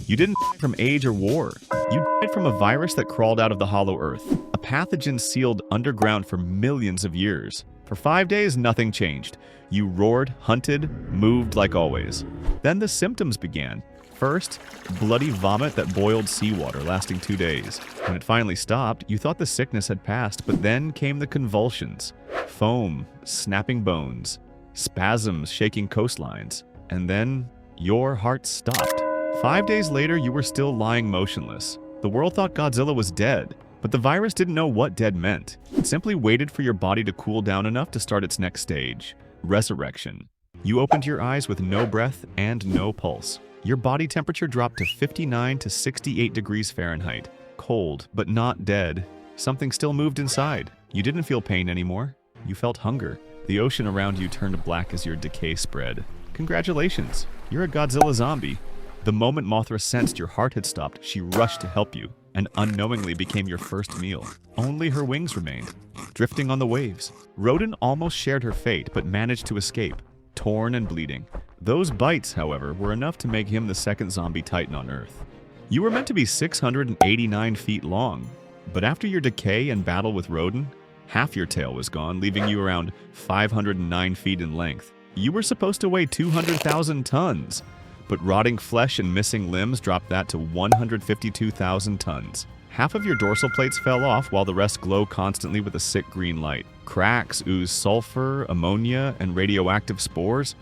You didn't die from age or war. You died from a virus that crawled out of the hollow earth, a pathogen sealed underground for millions of years. For 5 days, nothing changed. You roared, hunted, moved like always. Then the symptoms began. First, bloody vomit that boiled seawater, lasting 2 days. When it finally stopped, you thought the sickness had passed, but then came the convulsions. Foam, snapping bones, spasms shaking coastlines, and then your heart stopped. 5 days later, you were still lying motionless. The world thought Godzilla was dead, but the virus didn't know what dead meant. It simply waited for your body to cool down enough to start its next stage, resurrection. You opened your eyes with no breath and no pulse. Your body temperature dropped to 59 to 68 degrees Fahrenheit. Cold, but not dead. Something still moved inside. You didn't feel pain anymore. You felt hunger. The ocean around you turned black as your decay spread. Congratulations, you're a Godzilla zombie. The moment Mothra sensed your heart had stopped, she rushed to help you, and unknowingly became your first meal. Only her wings remained, drifting on the waves. Rodan almost shared her fate, but managed to escape, torn and bleeding. Those bites, however, were enough to make him the second zombie titan on Earth. You were meant to be 689 feet long, but after your decay and battle with Rodan, half your tail was gone, leaving you around 509 feet in length. You were supposed to weigh 200,000 tons, but rotting flesh and missing limbs dropped that to 152,000 tons. Half of your dorsal plates fell off while the rest glow constantly with a sick green light. Cracks ooze sulfur, ammonia, and radioactive spores.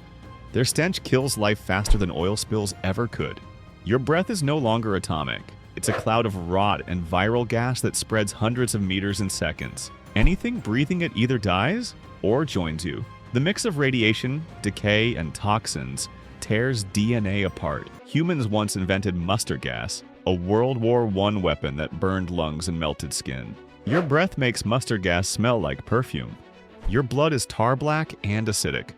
Their stench kills life faster than oil spills ever could. Your breath is no longer atomic. It's a cloud of rot and viral gas that spreads hundreds of meters in seconds. Anything breathing it either dies or joins you. The mix of radiation, decay, and toxins tears DNA apart. Humans once invented mustard gas, a World War I weapon that burned lungs and melted skin. Your breath makes mustard gas smell like perfume. Your blood is tar black and acidic.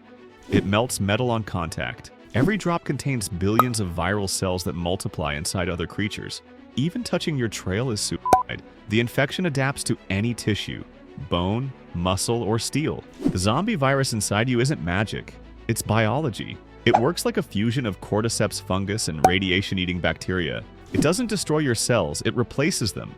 It melts metal on contact. Every drop contains billions of viral cells that multiply inside other creatures. Even touching your trail is suicide. The infection adapts to any tissue, bone, muscle, or steel. The zombie virus inside you isn't magic. It's biology. It works like a fusion of cordyceps fungus and radiation-eating bacteria. It doesn't destroy your cells, it replaces them,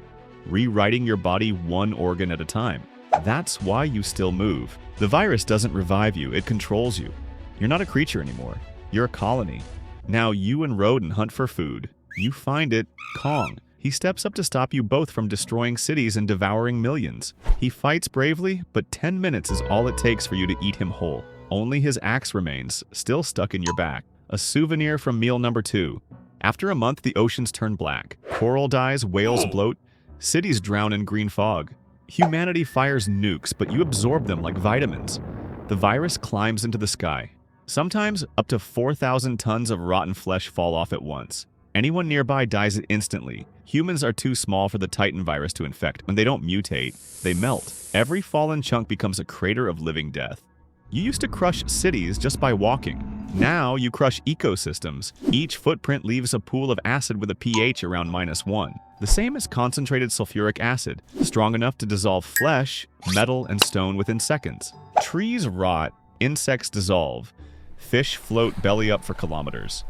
rewriting your body one organ at a time. That's why you still move. The virus doesn't revive you, it controls you. You're not a creature anymore. You're a colony. Now you and Rodan hunt for food. You find it, Kong. He steps up to stop you both from destroying cities and devouring millions. He fights bravely, but 10 minutes is all it takes for you to eat him whole. Only his axe remains, still stuck in your back. A souvenir from meal number 2. After a month, the oceans turn black. Coral dies, whales bloat, cities drown in green fog. Humanity fires nukes, but you absorb them like vitamins. The virus climbs into the sky. Sometimes, up to 4,000 tons of rotten flesh fall off at once. Anyone nearby dies instantly. Humans are too small for the Titan virus to infect. When they don't mutate, they melt. Every fallen chunk becomes a crater of living death. You used to crush cities just by walking. Now you crush ecosystems. Each footprint leaves a pool of acid with a pH around -1. The same as concentrated sulfuric acid, strong enough to dissolve flesh, metal, and stone within seconds. Trees rot, insects dissolve, fish float belly up for kilometers.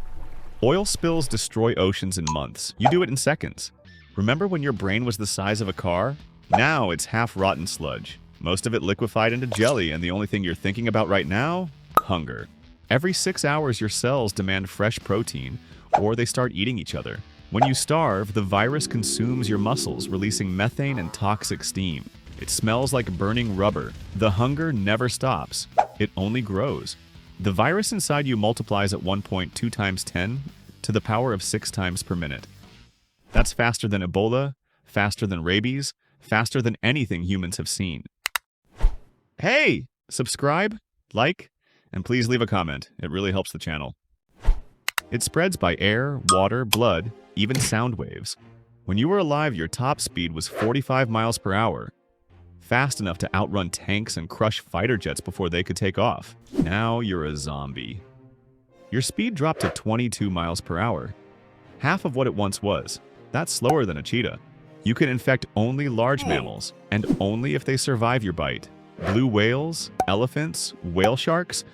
Oil spills destroy oceans in months. You do it in seconds. Remember when your brain was the size of a car? Now it's half-rotten sludge. Most of it liquefied into jelly, and the only thing you're thinking about right now? Hunger. Every 6 hours, your cells demand fresh protein, or they start eating each other. When you starve, the virus consumes your muscles, releasing methane and toxic steam. It smells like burning rubber. The hunger never stops. It only grows. The virus inside you multiplies at 1.2 times 10 to the power of 6 times per minute. That's faster than Ebola, faster than rabies, faster than anything humans have seen. Hey! Subscribe, like, and please leave a comment. It really helps the channel. It spreads by air, water, blood, even sound waves. When you were alive, your top speed was 45 miles per hour. Fast enough to outrun tanks and crush fighter jets before they could take off. Now you're a zombie. Your speed dropped to 22 miles per hour. Half of what it once was. That's slower than a cheetah. You can infect only large mammals, and only if they survive your bite. Blue whales, elephants, whale sharks,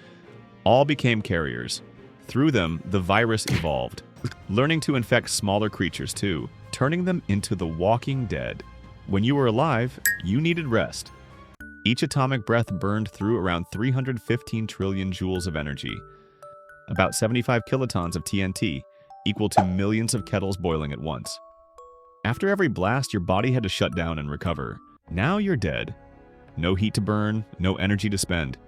all became carriers. Through them, the virus evolved. learning to infect smaller creatures too, turning them into the walking dead. When you were alive, you needed rest. Each atomic breath burned through around 315 trillion joules of energy, about 75 kilotons of TNT, equal to millions of kettles boiling at once. After every blast, your body had to shut down and recover. Now you're dead. No heat to burn, no energy to spend.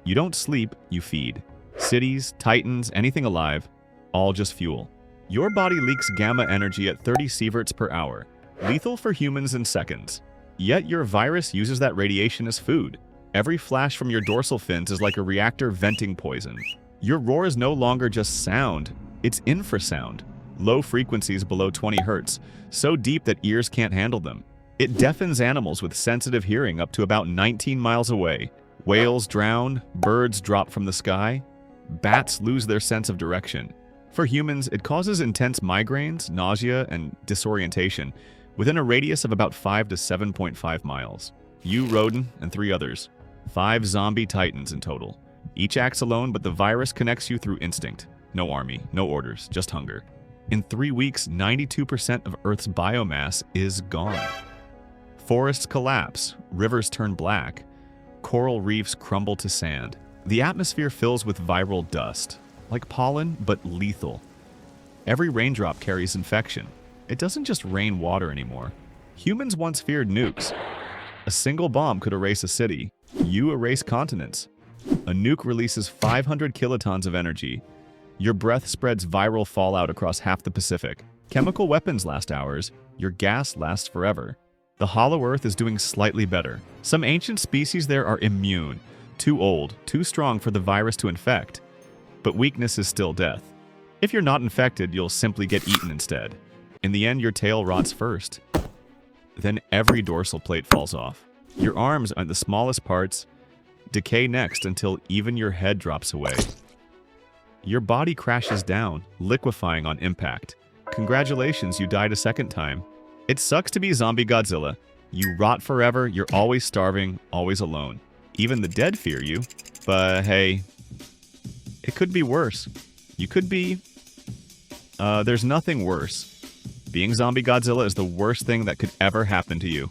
You don't sleep, you feed. Cities, titans, anything alive, all just fuel. Your body leaks gamma energy at 30 sieverts per hour, lethal for humans in seconds. Yet your virus uses that radiation as food. Every flash from your dorsal fins is like a reactor venting poison. Your roar is no longer just sound, it's infrasound. Low frequencies below 20 hertz, so deep that ears can't handle them. It deafens animals with sensitive hearing up to about 19 miles away. Whales drown, birds drop from the sky, bats lose their sense of direction. For humans, it causes intense migraines, nausea, and disorientation within a radius of about 5 to 7.5 miles. You, Rodin, and 3 others. 5 zombie titans in total. Each acts alone, but the virus connects you through instinct. No army, no orders, just hunger. In 3 weeks, 92% of Earth's biomass is gone. Forests collapse, rivers turn black, coral reefs crumble to sand. The atmosphere fills with viral dust, like pollen, but lethal. Every raindrop carries infection. It doesn't just rain water anymore. Humans once feared nukes. A single bomb could erase a city. You erase continents. A nuke releases 500 kilotons of energy. Your breath spreads viral fallout across half the Pacific. Chemical weapons last hours. Your gas lasts forever. The hollow Earth is doing slightly better. Some ancient species there are immune, too old, too strong for the virus to infect. But weakness is still death. If you're not infected, you'll simply get eaten instead. In the end, your tail rots first. Then every dorsal plate falls off. Your arms are the smallest parts, decay next until even your head drops away. Your body crashes down, liquefying on impact. Congratulations, you died a second time. It sucks to be Zombie Godzilla. You rot forever, you're always starving, always alone. Even the dead fear you. But hey, it could be worse. You could be... there's nothing worse. Being Zombie Godzilla is the worst thing that could ever happen to you.